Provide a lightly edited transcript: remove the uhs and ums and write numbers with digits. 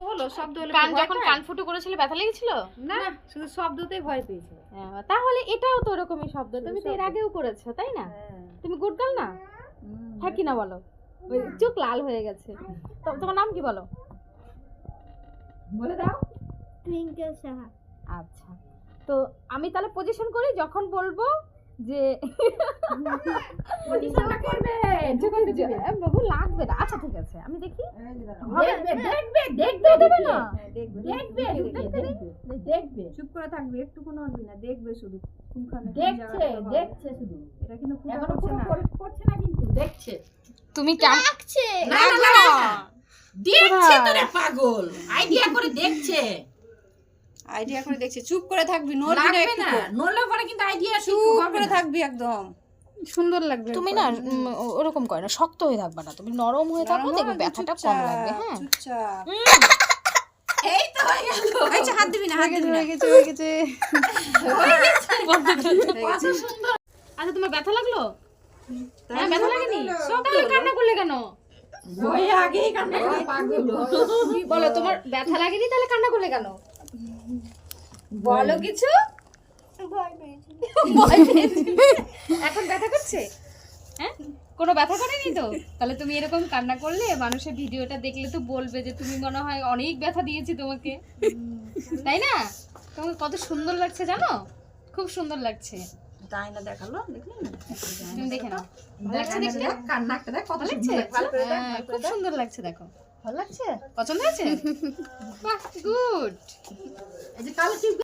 হলো শব্দ হলো কান যখন কান ফুটো করেছিল ব্যথা লেগেছিল? না, শুধু শব্দতেই ভয় পেয়েছে। তাহলে এটাও তো ওরকমই শব্দ, তুমি তো এর আগেও করেছো তাই না? তুমি গুড গার্ল না? হ্যাঁ কি না বলো? চোখ লাল হয়ে গেছে। তোমার নাম কি বলো? বলে দাও। টুইঙ্কেল সাহা। আচ্ছা, তো আমি তাহলে পজিশন করি, যখন বলবো যে পজিশনটা করবে, যখন দিবে। বাবু লাগবে না। আচ্ছা ঠিক আছে, আমি দেখি। দেখবে দেবে না? দেখবে চুপ করে থাকবে, একটু কোনো নড়বি না, দেখবে শুধু। দেখছে শুধু। এটা কিন্তু এখনো করছে না, কিন্তু দেখছে। তুমি কেমন লাগছে। না দেখছে তো রে পাগল, আইডিয়া করে দেখছে। আইডিয়া করে দেখছে, চুপ করে থাকবি, নড়বি না একটু। নড়লে পরে কিন্তু আইডিয়া চুপ করে থাকবি একদম। সুন্দর লাগবে। তুমি না ওরকম করে না, শক্ত হয়ে থাকবে না, তুমি নরম হয়ে থাকো, দেখবে ব্যথাটা কম লাগবে। হ্যাঁ চুপচাপ। এই তো হয়ে গেল। আচ্ছা হাত দিবি না, হাত দিবি না। হয়ে গেছে কত সুন্দর। আচ্ছা তোমার ব্যথা লাগলো? হ্যাঁ ব্যথা লাগেনি? তাহলে কান্না করলে কেন? ভয়ে আগেই কান্না করে পাগল। বলো তোমার ব্যথা লাগেনি, তাহলে কান্না করলে কেন? বলো কিছু। ভয় পেয়েছি। এখন ব্যথা করছে? হ্যাঁ কোনো ব্যথা করেনি তো? তাহলে তুমি এরকম কান্না করলে মানুষের ভিডিওটা দেখলে তো বলবে যে তুমি মনে হয় অনেক ব্যথা দিয়েছি তোমাকে, তাই না? তোমাকে কত সুন্দর লাগছে জানো, খুব সুন্দর লাগছে। তাই না, দেখালো, দেখলি না? তুমি দেখে নাও, ভালো লাগছে দেখতে? কান্নাটা দেখ কত লাগছে? হ্যাঁ, খুব সুন্দর লাগছে, দেখো ভালো লাগছে, পছন্দ হয়েছে? বাহ গুড। এই যে কালো